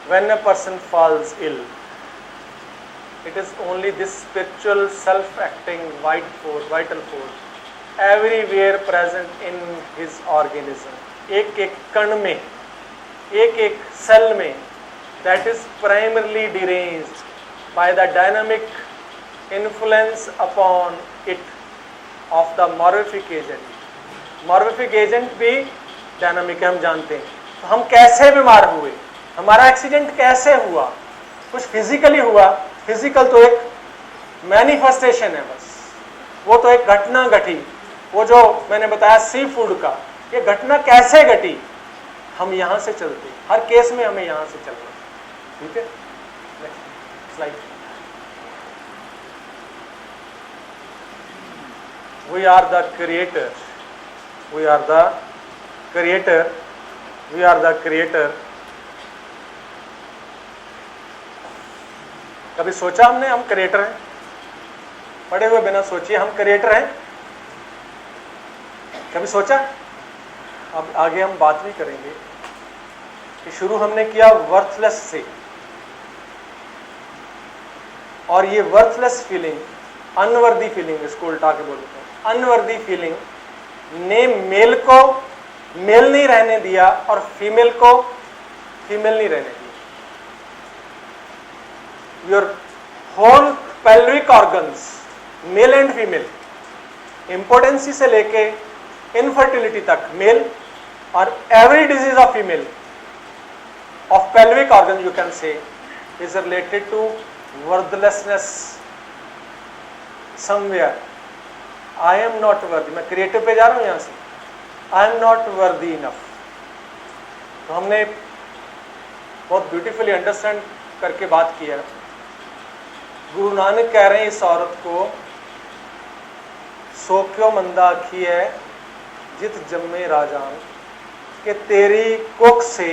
when a person falls ill, it is only this spiritual self-acting vital force everywhere present in his organism, एक एक कण में, एक एक सेल में, that is primarily deranged by the dynamic influence upon it of the morphic agent. morphic agent भी dynamic है, हम जानते हैं. तो हम कैसे बीमार हुए, हमारा एक्सीडेंट कैसे हुआ, कुछ फिजिकली हुआ. फिजिकल तो एक मैनिफेस्टेशन है बस, वो तो एक घटना घटी. वो जो मैंने बताया सी फूड का, ये घटना कैसे घटी, हम यहां से चलते, हर केस में हमें यहां से चलना. ठीक है, next slide. We are the creator. We are the creator. We are the creator. कभी सोचा हमने हम क्रिएटर हैं? पढ़े हुए बिना सोचिए हम क्रिएटर हैं. कभी सोचा? अब आगे हम बात भी करेंगे कि शुरू हमने किया वर्थलेस से, और ये वर्थलेस फीलिंग, अनवर्दी फीलिंग, इसको उल्टा के बोलते हैं, अनवर्दी फीलिंग ने मेल को मेल नहीं रहने दिया और फीमेल को फीमेल नहीं रहने दिया. Your whole pelvic organs, male and female, impotency से लेके इनफर्टिलिटी तक मेल, और every disease of female of pelvic organ you can say is related to worthlessness somewhere. I am not worthy, मैं creative पे जा रहा हूं यहां से, I am not worthy enough. तो हमने बहुत ब्यूटीफुली अंडरस्टैंड करके बात किया. गुरु नानक कह रहे हैं इस औरत को, सो क्यों मंदा आखी है जित जन्मे राजान, कि तेरी कुख से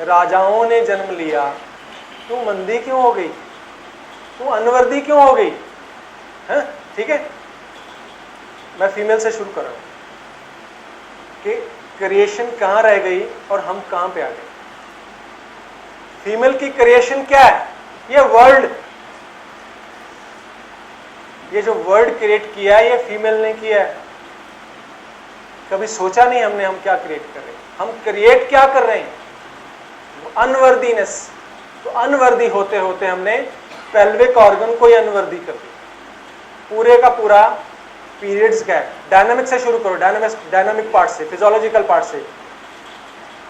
राजाओं ने जन्म लिया, तू मंदी क्यों हो गई, तू अनवर्दी क्यों हो गई है. ठीक है, मैं फीमेल से शुरू कर रहा हूं कि क्रिएशन कहां रह गई और हम कहां पे आ गए. फीमेल की क्रिएशन क्या है? ये वर्ल्ड, ये जो वर्ल्ड क्रिएट किया है ये फीमेल ने किया है. कभी सोचा नहीं हमने हम क्या क्रिएट कर रहे हैं, हम क्रिएट क्या कर रहे हैं, अनवर्दीनेस. तो अनवर्दी होते होते हमने पेल्विक ऑर्गन को ही अनवर्दी कर दिया. पूरे का पूरा पीरियड्स गैप, डायनामिक से शुरू करो, डायनामिक पार्ट से, फिजियोलॉजिकल पार्ट से.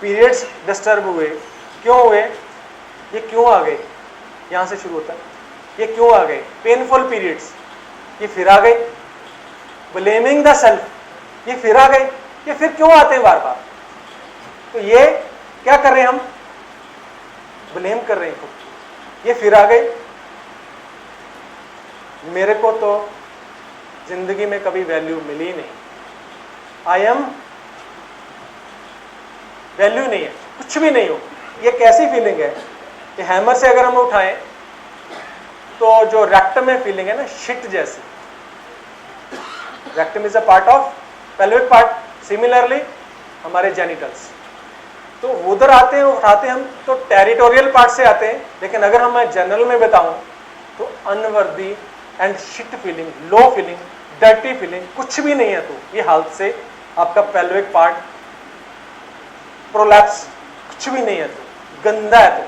पीरियड्स डिस्टर्ब हुए, क्यों हुए, ये क्यों आ गए, यहां से शुरू होता है, ये क्यों आ गए, पेनफुल पीरियड्स, ये फिर आ गए. ब्लेमिंग द सेल्फ, ये फिर आ गए, ये फिर क्यों आते हैं बार बार. तो ये क्या कर रहे हैं हम, ब्लेम कर रहे हैं खुद, ये फिर आ गए. मेरे को तो जिंदगी में कभी वैल्यू मिली नहीं, आई एम वैल्यू नहीं है, कुछ भी नहीं हो. ये कैसी फीलिंग है कि हैमर से अगर हम उठाएं तो जो रेक्टम में फीलिंग है ना, शिट जैसी. Rectum is a part of pelvic part, similarly हमारे जेनिटल्स. तो उधर आते हैं, उठाते हैं हम तो टेरिटोरियल पार्ट से आते हैं. लेकिन अगर हम मैं जनरल में बताऊं तो unworthy and shit feeling, low feeling, dirty feeling, कुछ भी नहीं है. तो ये हालत से आपका पेल्विक पार्ट प्रोलैप्स, कुछ भी नहीं है, तो गंदा है, तो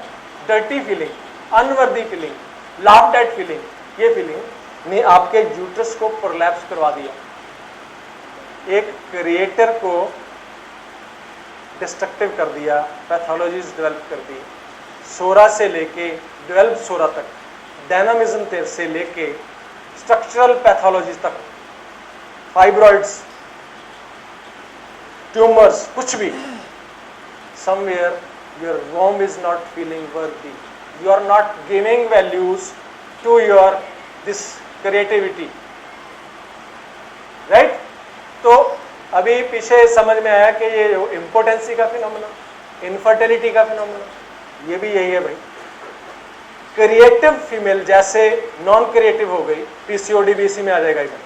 dirty feeling, unworthy feeling, laughed eight feeling, ये फीलिंग ने आपके यूट्रस को प्रोलैप्स करवा दिया. एक क्रिएटर को डिस्ट्रक्टिव कर दिया, पैथोलॉजीज डेवलप कर दी. सोरा से लेके 12 सोरा तक, डायनामिज्म से लेके स्ट्रक्चरल पैथोलॉजीज तक, फाइब्रॉइड्स, ट्यूमर्स, कुछ भी. Somewhere your womb is not feeling worthy, you are not giving values to your this creativity, right. तो अभी पीछे समझ में आया कि ये इम्पोर्टेंसी का फिनोमेना, इनफर्टिलिटी का फिनोमेना, ये भी यही है भाई. क्रिएटिव फीमेल जैसे नॉन क्रिएटिव हो गई, पीसीओडी भी इसी में आ जाएगा इधर.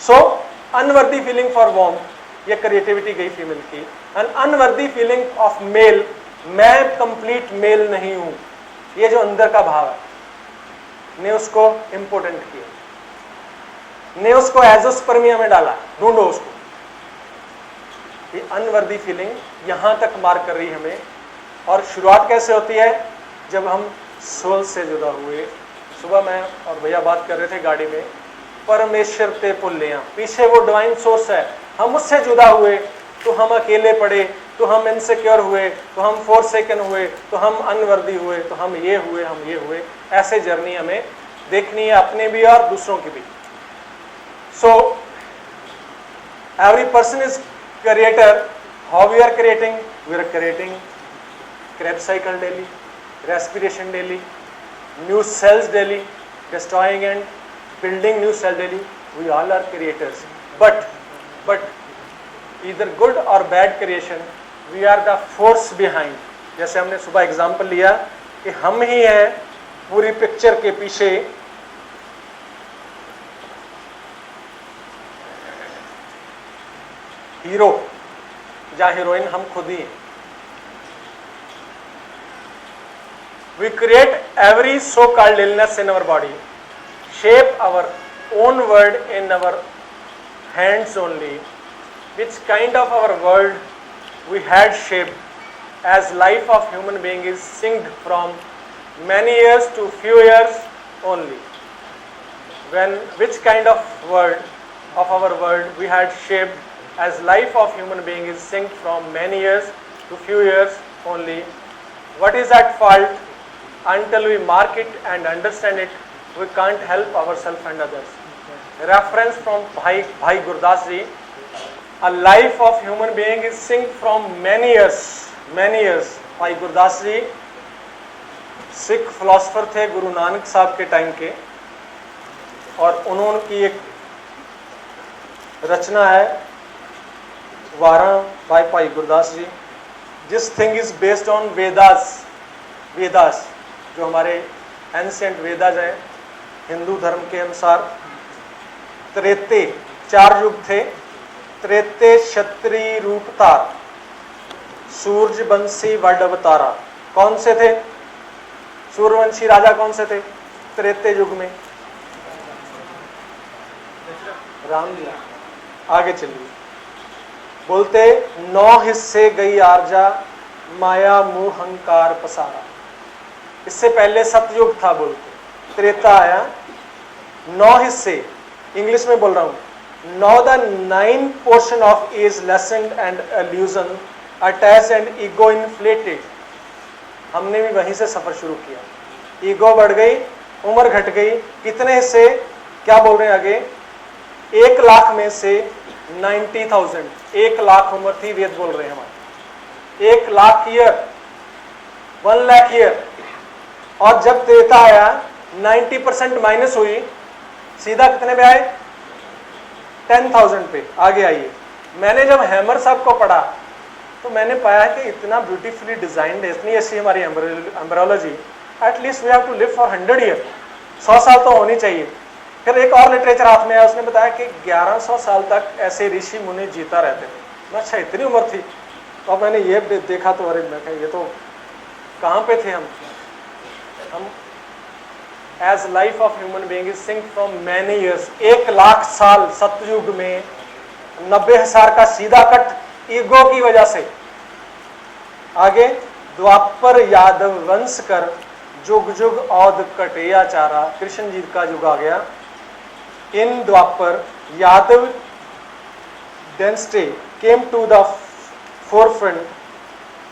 सो अनवर्दी फीलिंग फॉर वॉर्म, ये क्रिएटिविटी गई फीमेल की. And unworthy feeling of male मैं कंप्लीट मेल नहीं हूं, ये जो अंदर का भाव है, ने उसको इंपोर्टेंट किया, ने उसको एजोस्पर्मिया में डाला, ढूंढो उसको। ये अनवर्दी फीलिंग यहां तक मार कर रही हमें। और शुरुआत कैसे होती है? जब हम सोल से जुदा हुए। सुबह मैं और भैया बात कर रहे थे गाड़ी में, परमेश्वर ते पुल्लियां, पीछे वो डिवाइन सोर्स है, हम उससे जुदा हुए तो हम अकेले पड़े, तो हम इनसिक्योर हुए, तो हम फोरसेकन हुए, तो हम अनवर्दी हुए, तो हम ये हुए, हम ये हुए। ऐसे जर्नी हमें देखनी है, अपने भी और दूसरों की भी। So every person is creator. How we are creating? We are creating Krebs cycle daily, respiration daily, new cells daily, destroying and building new cell daily. We all are creators, but either good or bad creation, we are the force behind. जैसे हमने सुबह example लिया कि हम ही हैं पूरी picture के पीछे। हीरो या हीरोइन हम खुद ही हैं। We create every so-called illness in our body, shape our own world in our hands only. Which kind of our world we had shaped as life of human being is synced from many years to few years only. Which kind of our world we had shaped as life of human being is synced from many years to few years only. What is at fault? Until we mark it and understand it, we can't help ourselves and others. Reference from Bhai Gurdas ji. A life of human being is synced from many years. Bhai Gurdas ji Sikh philosopher थे गुरु नानक साहब के time के, और उन्होंने की एक रचना है वारा by Bhai Gurdas ji. This thing is based on Vedas, जो हमारे एंशिएंट वेदास हैं हिंदू धर्म के अनुसार। त्रेते 4 युग थे। त्रेते क्षत्रिय रूपतार, सूर्यवंशी वड अवतारा। कौन से थे? सूर्यवंशी राजा कौन से थे त्रेते युग में? राम जी। आगे चलिए, बोलते 9 हिस्से गई आर्जा, माया मोह हंकार पसारा। इससे पहले सतयुग था, बोलते त्रेता आया। 9 हिस्से, इंग्लिश में बोल रहा हूं। 9 portion of is lessened and illusion attached and ego inflated। हमने भी वहीं से सफर शुरू किया। ईगो बढ़ गई, उम्र घट गई। कितने हिस्से? क्या बोल रहे हैं आगे? 1 लाख में से 90,000। 1 लाख उम्र थी, वेद बोल रहे हैं हमारे। 1 लाख ईयर, 1 लाख ईयर। और जब त्रेता आया 90% माइनस हुई, सीधा कितने पे आए? 10,000 पे। आगे आइए, मैंने जब हैमर साहब को पढ़ा तो मैंने पाया कि इतना ब्यूटीफुली डिजाइंड है, इतनी अच्छी हमारी embryology. At least we have to live for 100 year. 100 साल तो होनी चाहिए। फिर एक और लिटरेचर हाथ में आया, उसने बताया कि 1100 साल तक ऐसे ऋषि मुनि जीता रहते थे। अच्छा, इतनी उम्र थी। तो मैंने ये देखा तो अरे मैं ये तो कहाँ पे थे हम। As life of human being is since from many years. 1 lakh साल सतयुग में, 90,000 का सीधा कट ईगो की वजह से। आगे द्वापर यादव वंश कर, जुग जुग औद कटिया चारा। कृष्ण जी का युग आ गया। इन द्वापर Yadav dynasty came to the forefront.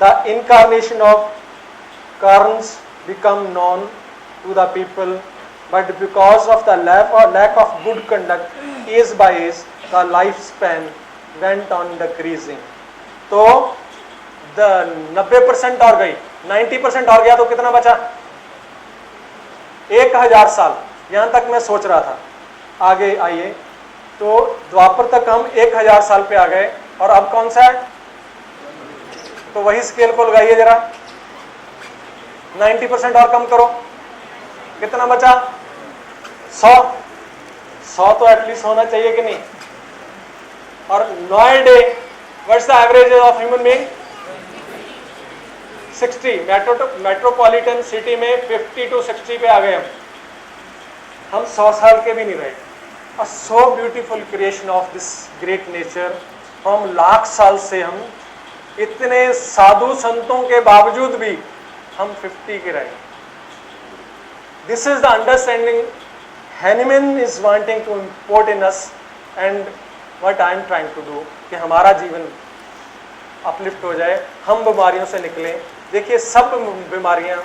The incarnation of Karns become known to the people, but because of the lack of good conduct, age by age, the lifespan went on decreasing. तो 90% और गई, 90% और गया तो कितना बचा? 1000 साल। यहां तक मैं सोच रहा था। आगे आइए, तो द्वापर तक हम 1000 साल पे आ गए, और अब कौन सा है? तो वही स्केल को लगाइए जरा, 90% और कम करो, कितना बचा? 100 तो एटलीस्ट होना चाहिए कि नहीं? और nowadays what's the average of human being? 60 metropolitan city में 50 to 60 पे आ गए हम 100 साल के भी नहीं रहे। A so beautiful creation of this great nature. हम लाख साल से हम इतने साधु संतों के बावजूद भी हम 50 के रहे। This is the understanding Hahnemann is wanting to import in us and what I am trying to do, कि हमारा जीवन अपलिफ्ट हो जाए, हम बीमारियों से निकलें। देखिए सब बीमारियां,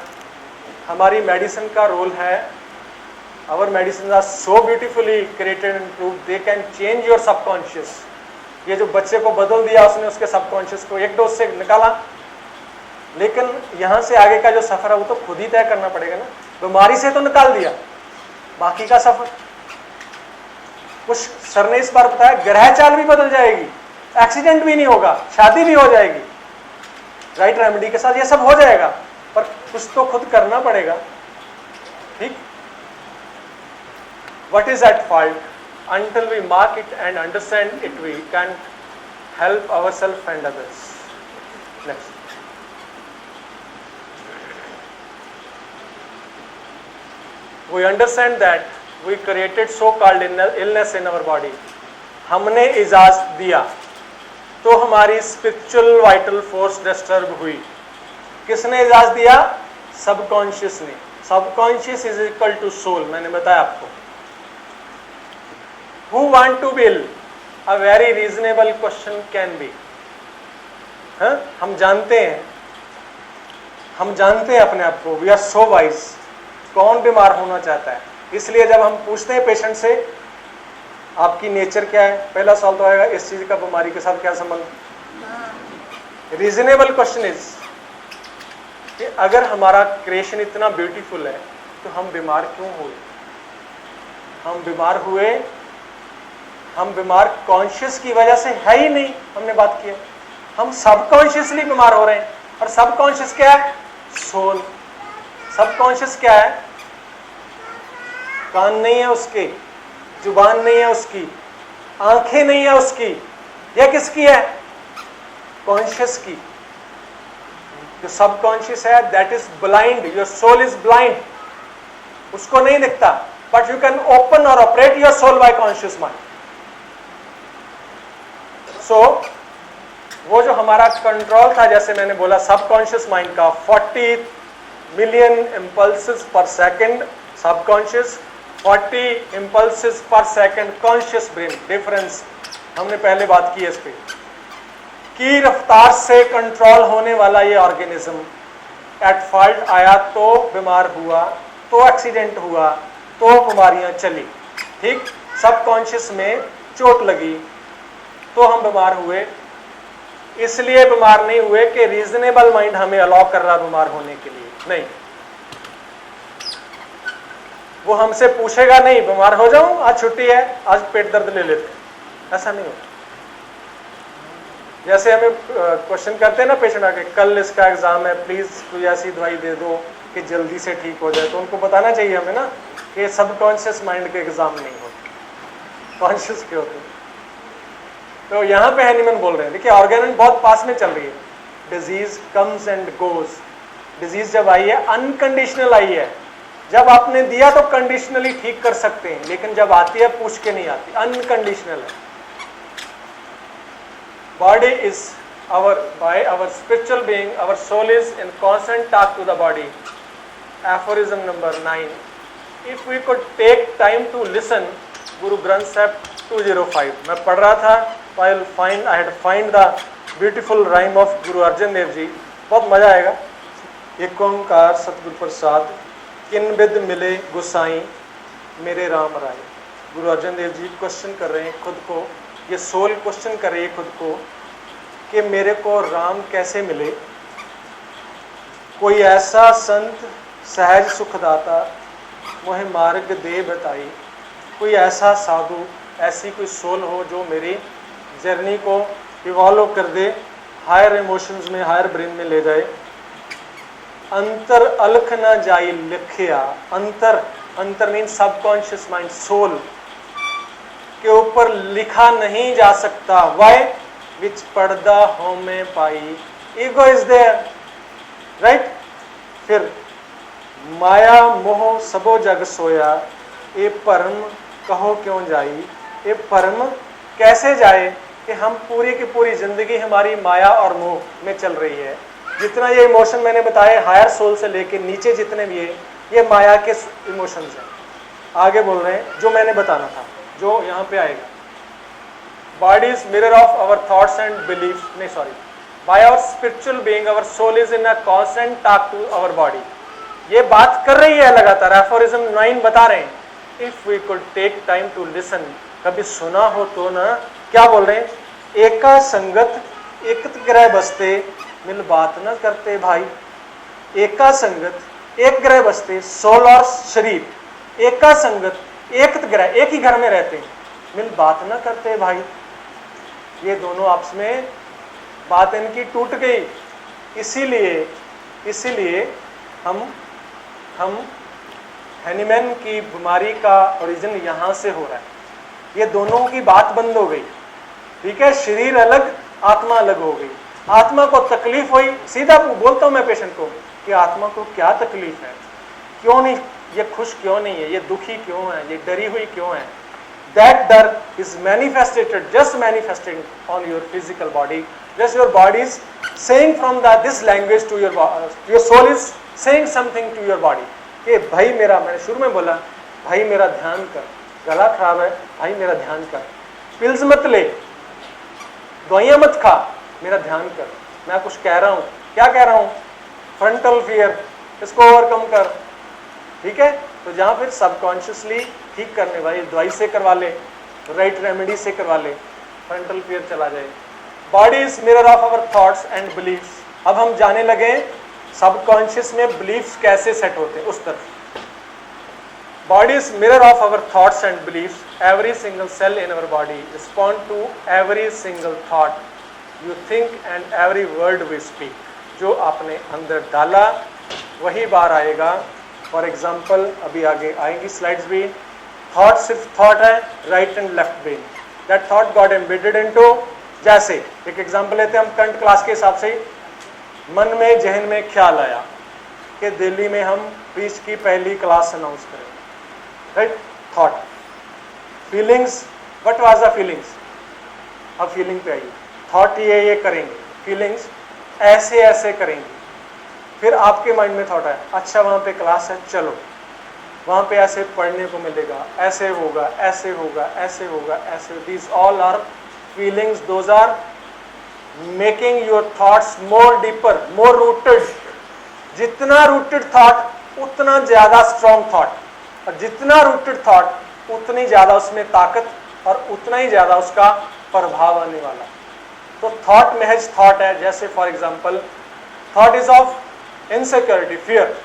हमारी मेडिसिन का रोल है। Our medicine are so beautifully created and proved, they can change your subconscious. ये जो बच्चे को बदल दिया उसने, उसके सबकॉन्शियस को एक डोज से निकाला, लेकिन यहाँ से आगे का जो सफर है वो तो खुद ही तय करना पड़ेगा ना। बीमारी से तो निकाल दिया, बाकी का सफर कुछ सर ने इस बार बताया, ग्रह चाल भी बदल जाएगी, एक्सीडेंट भी नहीं होगा, शादी भी हो जाएगी, राइट रेमेडी के साथ ये सब हो जाएगा, पर कुछ तो खुद करना पड़ेगा। ठीक, what is at fault? Until we mark it and understand it, we can help ourselves and others. Next. We understand that we created so-called illness in our body. हमने इजाज़त दिया तो हमारी spiritual vital force disturb हुई। किसने इजाज़त दिया? Subconscious ने। Subconscious is equal to soul, मैंने बताया आपको। Who want to be ill? A very reasonable question can be. हाँ, हम जानते हैं अपने आप को, we are so wise। कौन बीमार होना चाहता है? इसलिए जब हम पूछते हैं पेशेंट से आपकी नेचर क्या है, पहला सवाल तो आएगा इस चीज का बीमारी के साथ क्या संबंध। रीजनेबल क्वेश्चन इज कि अगर हमारा क्रिएशन इतना ब्यूटीफुल है तो हम बीमार क्यों हुए? हम बीमार कॉन्शियस की वजह से है ही नहीं। हमने बात की है, हम सबकॉन्शियसली बीमार हो रहे हैं। और सबकॉन्शियस क्या है? सोल। सबकॉन्शियस क्या है? कान नहीं है उसके, जुबान नहीं है उसकी, आंखें नहीं है उसकी, यह किसकी है? कॉन्शियस की। जो सबकॉन्शियस है that is blind, your soul is blind, उसको नहीं दिखता, बट यू कैन ओपन और operate your soul by conscious mind. So वो जो हमारा कंट्रोल था, जैसे मैंने बोला सबकॉन्शियस माइंड का 40 मिलियन इम्पल्सेस पर सेकंड सबकॉन्शियस, 40 इम्पल्सेस पर सेकंड कॉन्शियस ब्रेन। डिफरेंस हमने पहले बात की है इस पे, की रफ्तार से कंट्रोल होने वाला ये ऑर्गेनिज्म एट फॉल्ट आया तो बीमार हुआ, तो एक्सीडेंट हुआ, तो बीमारियां चली। ठीक, सबकॉन्शियस में चोट लगी तो हम बीमार हुए। इसलिए बीमार नहीं हुए कि रीजनेबल माइंड हमें अलाउ कर रहा बीमार होने के लिए, नहीं। वो हमसे पूछेगा नहीं बीमार हो जाऊं, आज छुट्टी है, आज पेट दर्द ले लेते, ऐसा नहीं होता। जैसे हमें क्वेश्चन करते हैं ना पेशेंट आके, कल इसका एग्जाम है, प्लीज कोई ऐसी दवाई दे दो कि जल्दी से ठीक हो जाए, तो उनको बताना चाहिए हमें ना कि सबकॉन्शियस माइंड के एग्जाम नहीं होते, कॉन्शियस के होते। तो यहाँ पे हैनीमैन बोल रहे हैं, देखिए ऑर्गेनिक बहुत पास में चल रही है। Disease comes and goes. Disease जब आई है अनकंडीशनल आई है, जब आपने दिया तो कंडीशनली ठीक कर सकते हैं, लेकिन जब आती है पूछ के नहीं आती, अनकंडीशनल है। Body is by our spiritual being, our soul is in constant talk to the body. Aphorism number 9. If we could take time to listen, Guru Granth Sahib 205. मैं पढ़ रहा था, I had find the beautiful rhyme of Guru Arjan Dev Ji. बहुत मजा आएगा। एक ओंकार सतगुरु प्रसाद, किन बिद मिले गुसाई मेरे राम राय। गुरु अर्जन देव जी क्वेश्चन कर रहे हैं खुद को, ये सोल क्वेश्चन कर रही है खुद को कि मेरे को राम कैसे मिले। कोई ऐसा संत सहज सुखदाता मोहे मार्ग दे बताई। कोई ऐसा साधु, ऐसी कोई सोल हो जो मेरी जर्नी को इवॉल्व कर दे, हायर इमोशंस में, हायर ब्रेन में ले जाए। अंतर अलख ना जाई लिखिया। अंतर मीन सबकॉन्शियस माइंड, सोल के ऊपर लिखा नहीं जा सकता। वाई? विच पर्दा हो में पाई। Ego is there, right. फिर माया मोह सबो जग सोया, ये परम कहो क्यों जाई। ये परम कैसे जाए कि हम पूरी की पूरी जिंदगी हमारी माया और मोह में चल रही है। जितना ये इमोशन मैंने बताए हायर सोल से लेके नीचे जितने भी है, ये माया के इमोशंस हैं। आगे बोल रहे हैं जो मैंने बताना था, जो यहाँ पे आएगा। Body is mirror of our thoughts and belief, नहीं sorry, by our spiritual being our soul is in a constant talk to our body. ये बात कर रही है लगातार, एफोरिज्म 9 बता रहे हैं। If we could take time to listen, कभी सुना हो तो ना, क्या बोल रहे हैं, एका संगत एकत ग्रह बसते, मिल बात न करते भाई। एका संगत एक ग्रह बसते, सोल और शरीर एका संगत एकत ग्रह, एक ही घर में रहते हैं, मिल बात न करते भाई। ये दोनों आपस में बात इनकी टूट गई। इसीलिए हम हैनीमैन की बीमारी का ओरिजिन यहाँ से हो रहा है। ये दोनों की बात बंद हो गई, ठीक है। शरीर अलग, आत्मा अलग हो गई। आत्मा को तकलीफ हुई, सीधा बोलता हूँ मैं पेशेंट को कि आत्मा को क्या तकलीफ है, क्यों नहीं, ये खुश क्यों नहीं है, ये दुखी क्यों है, ये डरी हुई क्यों है। That डर is just manifested on your physical body. Just your body is saying from this language to your soul is saying something to your body. कि भाई मेरा, मैंने शुरू में बोला, भाई मेरा ध्यान कर, गला खराब है, भाई मेरा ध्यान कर, पिल्स मत ले, दवाइयाँ मत खा, मेरा ध्यान कर, मैं कुछ कह रहा हूँ, क्या कह रहा हूँ, फ्रंटल फियर, इसको ओवरकम कर, ठीक है। तो जहाँ फिर सबकॉन्शियसली ठीक करने वाली दवाई से करवा ले, राइट रेमेडी से करवा ले, फ्रंटल फियर चला जाए। Body is mirror of our thoughts and beliefs. अब हम जाने लगे सबकॉन्शियस में बिलीफ्स कैसे सेट होते हैं उस तरफ। Body is mirror of our thoughts and beliefs. Every single cell in our body respond to every single thought you think and every word we speak. जो आपने अंदर डाला वही बाहर आएगा। फॉर एग्जाम्पल, अभी आगे आएंगी स्लाइड्स भी, थॉट सिर्फ थॉट है, right and left brain, that thought got embedded into. जैसे एक एग्जाम्पल लेते हैं हम करंट क्लास के हिसाब से, मन में जहन में ख्याल आया कि दिल्ली में हम पीच की पहली क्लास अनाउंस करें, right, thought. Feelings, what was the feelings, अब फीलिंग पे आइए, थॉट ये करेंगे, फीलिंग्स ऐसे ऐसे करेंगे। फिर आपके माइंड में थॉट है, अच्छा वहाँ पे क्लास है, चलो वहाँ पे ऐसे पढ़ने को मिलेगा, ऐसे होगा, ऐसे होगा, ऐसे होगा, ऐसे। These all are feelings, those are making your thoughts more deeper, more rooted. जितना रूटेड थॉट उतना ज़्यादा स्ट्रॉन्ग थॉट, और जितना रूटेड थॉट उतनी ज़्यादा उसमें ताकत और उतना ही ज़्यादा उसका प्रभाव आने वाला। तो थॉट महज थॉट है। जैसे for example, thought is of insecurity, fear,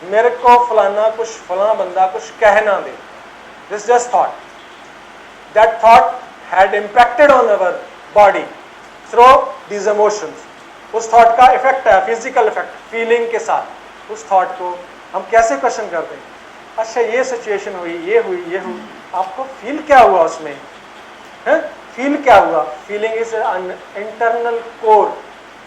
मेरे को फलाना कुछ, फलाना बंदा कुछ कह ना दे, this just thought. That thought had impacted on our body through these emotions. उस थॉट का इफेक्ट है, फिजिकल इफेक्ट, फीलिंग के साथ। उस थॉट को हम कैसे क्वेश्चन करते हैं, अच्छा ये सिचुएशन हुई, ये हुई, ये हुई, आपको फील क्या हुआ उसमें है, फील क्या हुआ। Feeling is an internal core.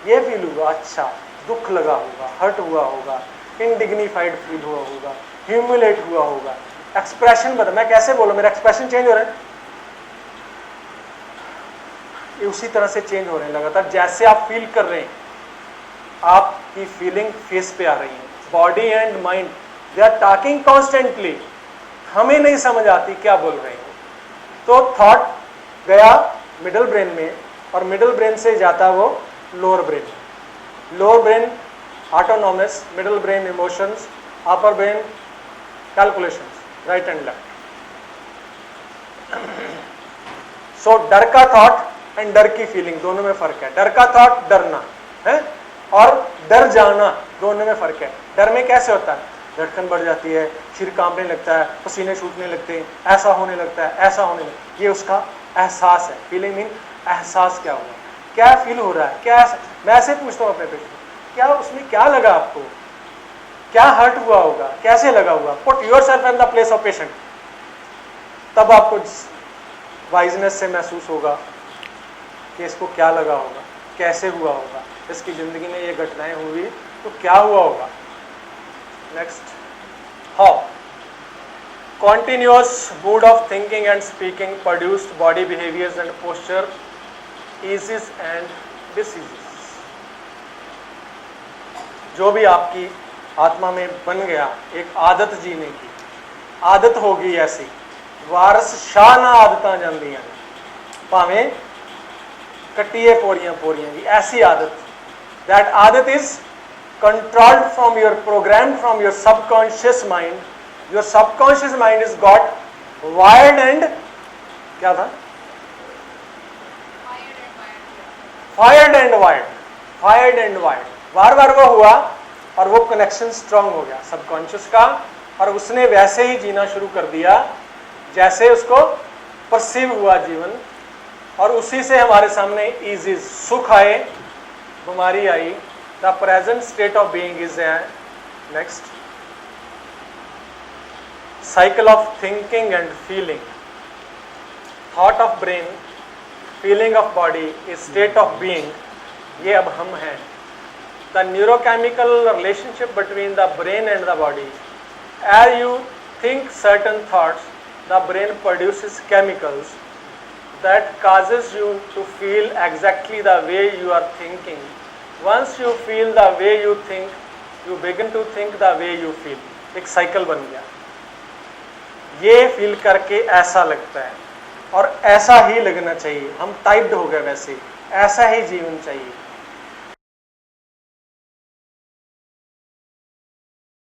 ये फील हुआ, अच्छा दुख लगा होगा, हर्ट हुआ होगा, इनडिग्निफाइड फील हुआ होगा, ह्यूमिलेट हुआ होगा। एक्सप्रेशन बता, मैं कैसे बोलूं, मेरा एक्सप्रेशन चेंज हो रहा है, उसी तरह से चेंज हो रहे हैं लगातार। जैसे आप फील कर रहे हैं, आपकी फीलिंग फेस पे आ रही है। Body and mind they are talking constantly, हमें नहीं समझ आती क्या बोल रहे हैं। तो थॉट गया मिडल ब्रेन में, और मिडल ब्रेन से जाता वो lower brain. Lower brain autonomous, middle brain emotions, upper brain calculations, right and left. So डर का थॉट एंड डर की फीलिंग दोनों में फर्क है। डर का थॉट डरना है, और डर जाना दोनों में फर्क है। डर में कैसे होता है, धड़कन बढ़ जाती है, सिर कांपने लगता है, पसीने छूटने लगते हैं, ऐसा होने लगता है, ऐसा होने लगता है। ये उसका एहसास है। फीलिंग मीन एहसास क्या हुआ, क्या फील हो रहा है, क्या। मैं ऐसे पूछता हूँ अपने पेशेंट, क्या उसमें क्या लगा आपको, क्या हर्ट हुआ होगा, कैसे लगा हुआ। Put yourself in the place of patient, तब आपको वाइजनेस से महसूस होगा कि इसको क्या लगा होगा, कैसे हुआ होगा, इसकी ज़िंदगी में ये घटनाएं हुई तो क्या हुआ होगा? Next, how continuous mood of thinking and speaking produced body behaviors and posture eases and diseases. जो भी आपकी आत्मा में बन गया एक आदत जीने की, आदत होगी ऐसी वारस शाह ना आदतां जांदियां भावें कट्टिए पोरियां पोरियां की ऐसी आदत. That आदत is controlled from your programmed from your subconscious mind. Your subconscious mind is got wired and क्या था? Fired and wired. बार बार वो हुआ और वो कनेक्शन स्ट्रांग हो गया सबकॉन्शियस का, और उसने वैसे ही जीना शुरू कर दिया जैसे उसको परसीव हुआ जीवन, और उसी से हमारे सामने इजीज सुख आए, बीमारी आई. The present state of being is a next cycle of thinking and feeling. Thought of brain, feeling of body is state of being. ये अब हम हैं. The neurochemical relationship between the brain and the body. As you think certain thoughts, the brain produces chemicals that causes you to feel exactly the way you are thinking. Once you feel the way you think, you begin to think the way you feel. एक cycle बन गया. ये feel करके ऐसा लगता है और ऐसा ही लगना चाहिए, हम टाइप्ड हो गए वैसे, ऐसा ही जीवन चाहिए.